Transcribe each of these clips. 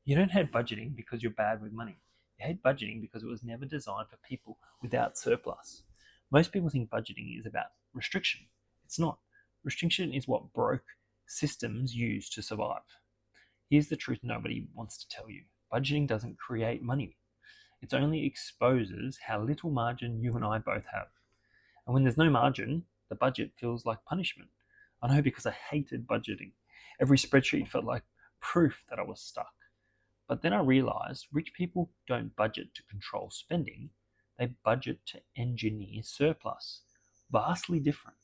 You don't hate budgeting because you're bad with money. You hate budgeting because it was never designed for people without surplus. Most people think budgeting is about restriction. It's not. Restriction is what broke systems use to survive. Here's the truth nobody wants to tell you: budgeting doesn't create money, it only exposes how little margin you and I both have. And when there's no margin, the budget feels like punishment. I know because I hated budgeting. Every spreadsheet felt like proof that I was stuck. But then I realized rich people don't budget to control spending, they budget to engineer surplus. Vastly different.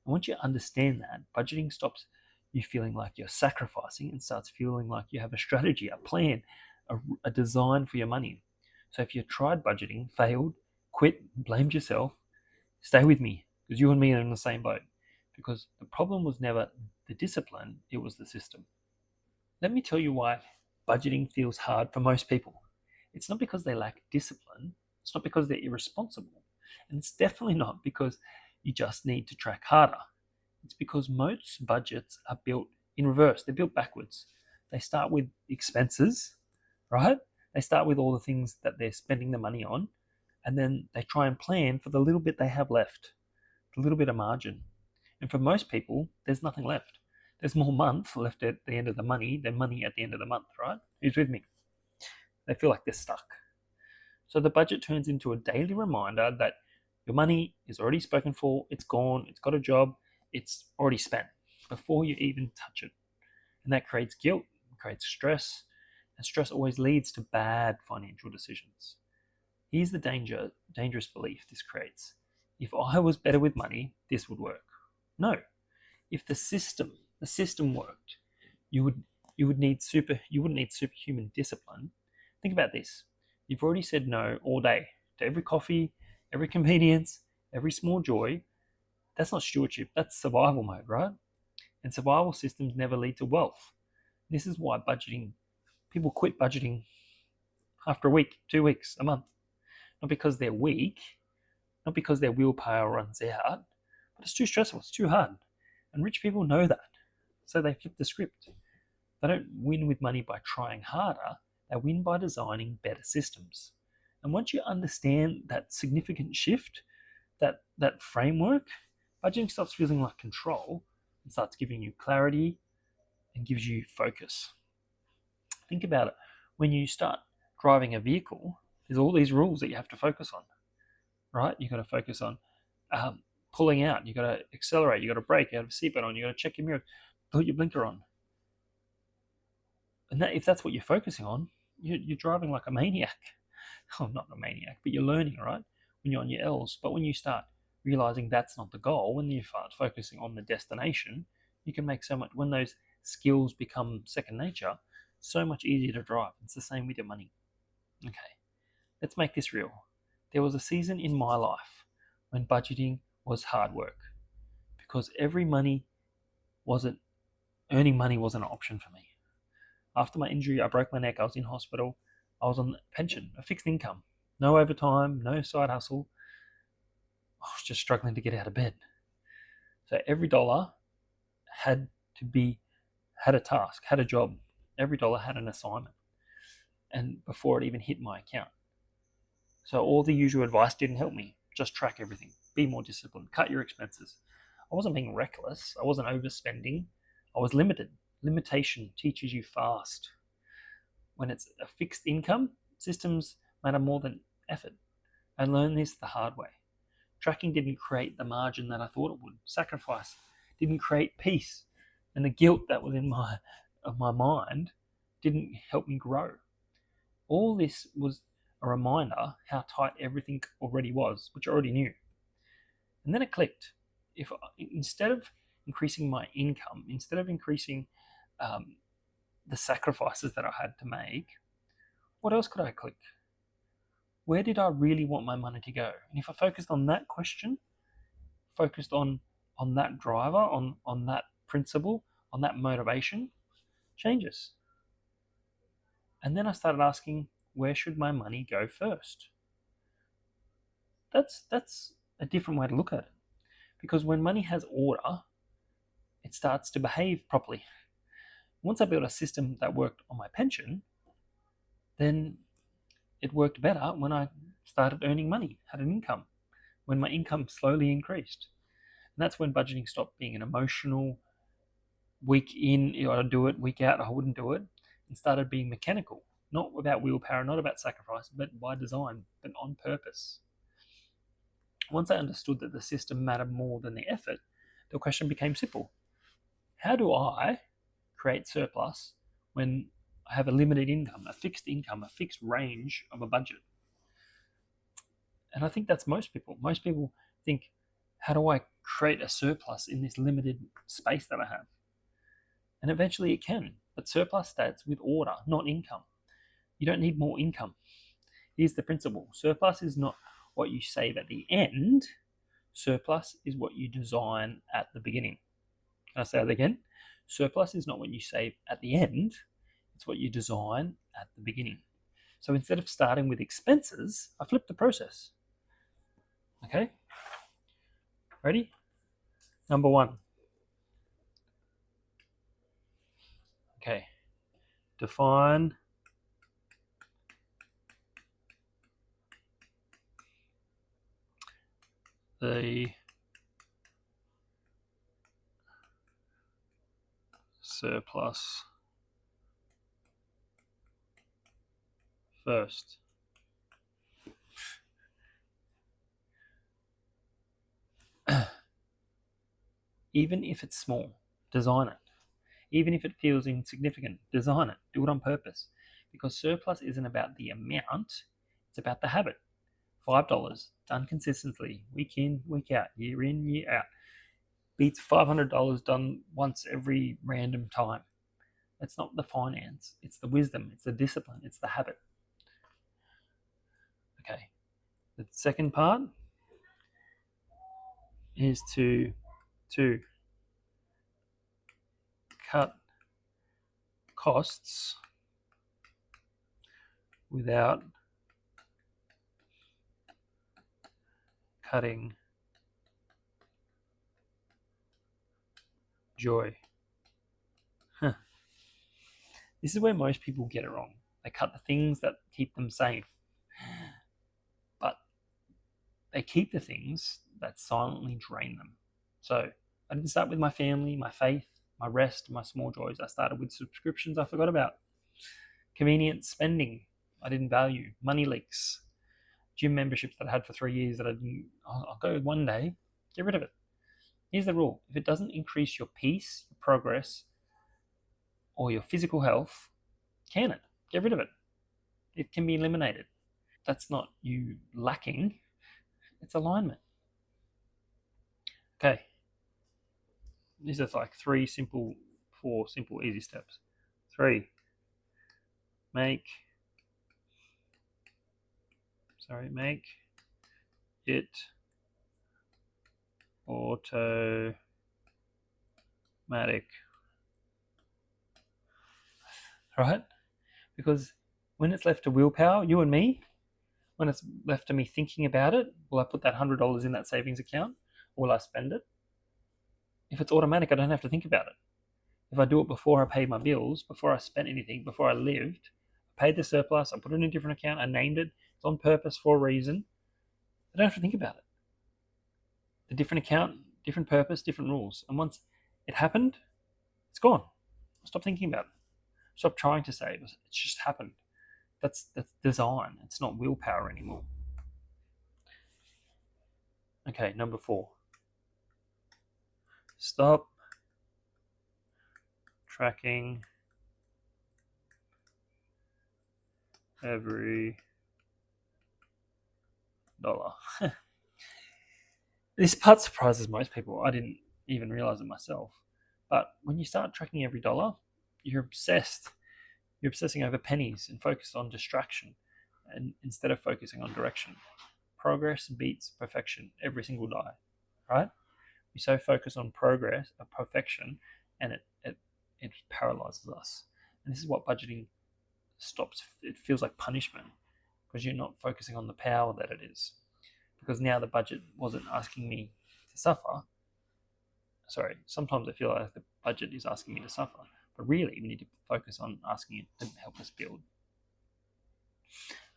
And once you understand that, budgeting stops you feeling like you're sacrificing and starts feeling like you have a strategy, a plan, a design for your money. So if you tried budgeting, failed, quit, blamed yourself, stay with me because you and me are in the same boat. Because the problem was never the discipline, it was the system. Let me tell you why budgeting feels hard for most people. It's not because they lack discipline, it's not because they're irresponsible, and it's definitely not because you just need to track harder. It's because most budgets are built in reverse, they're built backwards. They start with expenses, right? They start with all the things that they're spending the money on, and then they try and plan for the little bit they have left, the little bit of margin. And for most people, there's nothing left. There's more month left at the end of the money than money at the end of the month, right? Who's with me? They feel like they're stuck. So the budget turns into a daily reminder that your money is already spoken for, it's gone, it's got a job, it's already spent before you even touch it. And that creates guilt, creates stress, and stress always leads to bad financial decisions. Here's the dangerous belief this creates. If I was better with money, this would work. No. If the system worked, you would you wouldn't need superhuman discipline. Think about this. You've already said no all day to every coffee, every convenience, every small joy. That's not stewardship, that's survival mode, right? And survival systems never lead to wealth. This is why budgeting people quit budgeting after a week, 2 weeks, a month. Not because they're weak, not because their willpower runs out, but it's too stressful, it's too hard. And rich people know that. So they flip the script. They don't win with money by trying harder, they win by designing better systems. And once you understand that significant shift, that framework, budgeting stops feeling like control and starts giving you clarity and gives you focus. Think about it. When you start driving a vehicle, there's all these rules that you have to focus on, right? You've got to focus on pulling out, you've got to accelerate, you've got to brake, you have a seatbelt on, you've got to check your mirror, put your blinker on. And if that's what you're focusing on, you're driving like a maniac. Oh, not a maniac, but you're learning, right? When you're on your L's. But when you start realizing that's not the goal, when you start focusing on the destination, you can make so much. When those skills become second nature, so much easier to drive. It's the same with your money. Okay, let's make this real. There was a season in my life when budgeting was hard work because earning money wasn't an option for me. After my injury, I broke my neck. I was in hospital. I was on a pension, a fixed income, no overtime, no side hustle. I was just struggling to get out of bed. So every dollar had had a task, had a job. Every dollar had an assignment. And before it even hit my account. So all the usual advice didn't help me. Just track everything. Be more disciplined. Cut your expenses. I wasn't being reckless. I wasn't overspending. I was limited. Limitation teaches you fast. When it's a fixed income, systems matter more than effort. I learned this the hard way. Tracking didn't create the margin that I thought it would. Sacrifice didn't create peace. And the guilt that was in my mind didn't help me grow. All this was a reminder how tight everything already was, which I already knew. And then it clicked. If instead of increasing my income, instead of increasing the sacrifices that I had to make, what else could I click? Where did I really want my money to go? And if I focused on that question, focused on that driver, on that principle, on that motivation, changes. And then I started asking, where should my money go first? That's a different way to look at it. Because when money has order, it starts to behave properly. Once I built a system that worked on my pension, then it worked better when I started earning money, had an income, when my income slowly increased. And that's when budgeting stopped being an emotional, week in, I'd do it, week out, I wouldn't do it, and started being mechanical. Not about willpower, not about sacrifice, but by design, but on purpose. Once I understood that the system mattered more than the effort, the question became simple. How do I create surplus when I have a limited income, a fixed range of a budget? And I think that's most people. Most people think, how do I create a surplus in this limited space that I have? And eventually it can, but surplus starts with order, not income. You don't need more income. Here's the principle. Surplus is not what you save at the end. Surplus is what you design at the beginning. Can I say that again? Surplus is not what you save at the end. It's what you design at the beginning. So instead of starting with expenses, I flip the process. Okay? Ready? Number one. Okay. Define the surplus first. Even if it's small, design it. Even if it feels insignificant, design it. Do it on purpose. Because surplus isn't about the amount, it's about the habit. $5 done consistently, week in, week out, year in, year out, beats $500 done once every random time. It's not the finance, it's the wisdom, it's the discipline, it's the habit. Okay. The second part is to cut costs without cutting joy. This is where most people get it wrong. They cut the things that keep them safe, but they keep the things that silently drain them. So I didn't start with my family, my faith, my rest, my small joys. I started with subscriptions I forgot about, convenient spending I didn't value, money leaks, gym memberships that I had for 3 years that I didn't. I'll go one day, get rid of it. Here's the rule: if it doesn't increase your peace, your progress, or your physical health, can it? Get rid of it. It can be eliminated. That's not you lacking, it's alignment. Okay. These are like four simple, easy steps. 3, make it automatic. Right? Because when it's left to willpower, you and me, when it's left to me thinking about it, will I put that $100 in that savings account? Or will I spend it? If it's automatic, I don't have to think about it. If I do it before I pay my bills, before I spent anything, before I lived, I paid the surplus, I put it in a different account, I named it, it's on purpose for a reason, I don't have to think about it. The different account, different purpose, different rules. And once it happened, it's gone. Stop thinking about it. Stop trying to save. It's just happened. That's design. It's not willpower anymore. Okay, number 4. Stop tracking every dollar. This part surprises most people. I didn't even realize it myself. But when you start tracking every dollar, you're obsessed. You're obsessing over pennies and focused on distraction and instead of focusing on direction. Progress beats perfection every single day, right? We so focus on progress, perfection, and it paralyzes us. And this is what budgeting stops. It feels like punishment because you're not focusing on the power that it is. Because now the budget wasn't asking me to suffer. Sorry, sometimes I feel like the budget is asking me to suffer, but really we need to focus on asking it to help us build.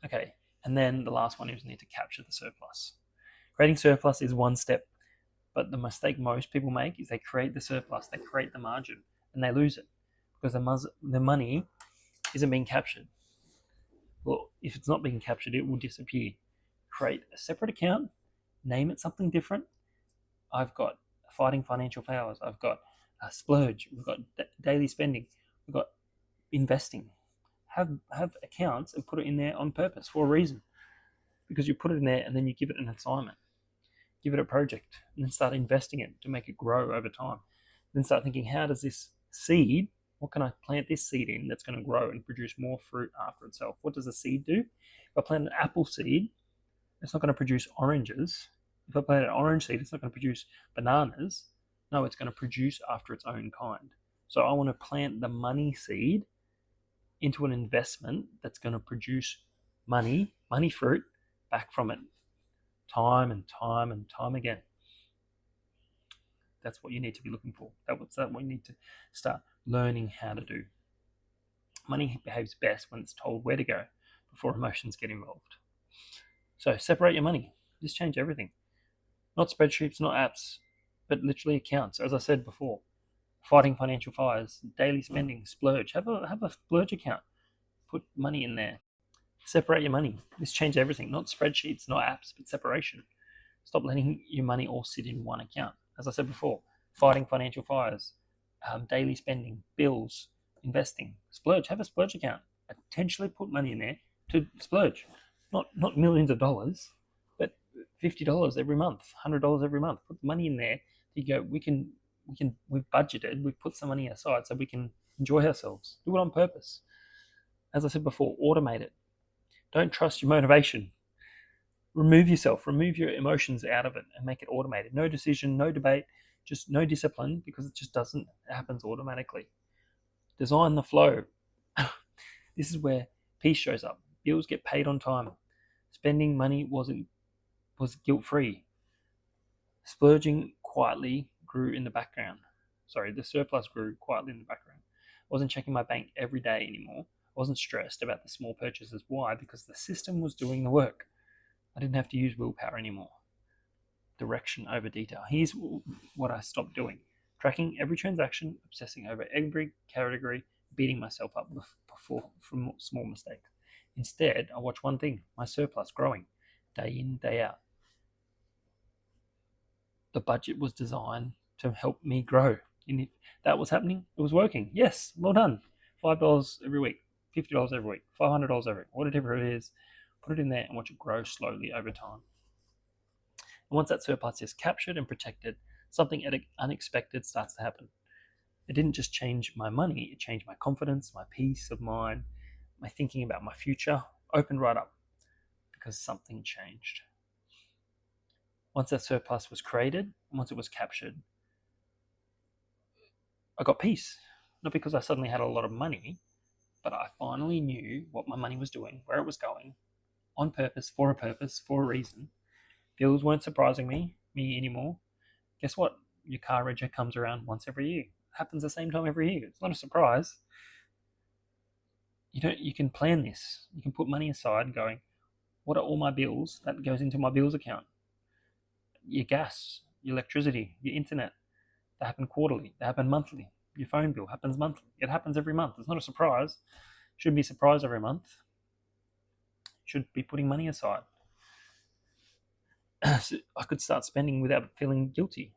Okay, and then the last one is we need to capture the surplus. Creating surplus is one step, but the mistake most people make is they create the surplus, they create the margin, and they lose it because the money isn't being captured. Well, if it's not being captured, it will disappear. Create a separate account, name it something different. I've got fighting financial fails. I've got a splurge. We've got daily spending. We've got investing. Have accounts and put it in there on purpose for a reason, because you put it in there and then you give it an assignment, give it a project, and then start investing it to make it grow over time. Then start thinking, how does this seed, what can I plant this seed in that's going to grow and produce more fruit after itself? What does a seed do? If I plant an apple seed, it's not going to produce oranges. If I plant an orange seed, it's not going to produce bananas. No, it's going to produce after its own kind. So I want to plant the money seed into an investment that's going to produce money fruit back from it time and time and time again. That's what you need to be looking for. That's what you need to start learning how to do. Money behaves best when it's told where to go before emotions get involved. So separate your money. Just change everything. Not spreadsheets, not apps, but literally accounts. As I said before, fighting financial fires, daily spending, splurge. Have a splurge account. Put money in there. Separate your money. This change everything. Not spreadsheets, not apps, but separation. Stop letting your money all sit in one account. As I said before, fighting financial fires, daily spending, bills, investing, splurge. Have a splurge account. Intentionally put money in there to splurge. Not millions of dollars, but $50 every month, $100 every month. Put the money in there. You go. We've budgeted. We've put some money aside so we can enjoy ourselves. Do it on purpose. As I said before, automate it. Don't trust your motivation. Remove yourself, remove your emotions out of it and make it automated. No decision, no debate, just no discipline, because it just doesn't, it happens automatically. Design the flow. This is where peace shows up. Bills get paid on time. Spending money was guilt-free. Splurging quietly grew in the background. Sorry, the surplus grew quietly in the background. I wasn't checking my bank every day anymore. I wasn't stressed about the small purchases. Why? Because the system was doing the work. I didn't have to use willpower anymore. Direction over detail. Here's what I stopped doing. Tracking every transaction, obsessing over every category, beating myself up for small mistakes. Instead, I watch one thing, my surplus growing, day in, day out. The budget was designed to help me grow. And if that was happening, it was working. Yes, well done. $5 every week, $50 every week, $500 every week, whatever it is. Put it in there and watch it grow slowly over time. And once that surplus is captured and protected, something unexpected starts to happen. It didn't just change my money, it changed my confidence, my peace of mind, my thinking about my future opened right up because something changed. Once that surplus was created, once it was captured, I got peace. Not because I suddenly had a lot of money, but I finally knew what my money was doing, where it was going, on purpose, for a reason. Bills weren't surprising me anymore. Guess what? Your car reg comes around once every year. It happens the same time every year. It's not a surprise. You can plan this. You can put money aside going, what are all my bills? That goes into my bills account. Your gas, your electricity, your internet. They happen quarterly. They happen monthly. Your phone bill happens monthly. It happens every month. It's not a surprise. Shouldn't be surprised every month. Should be putting money aside. So I could start spending without feeling guilty.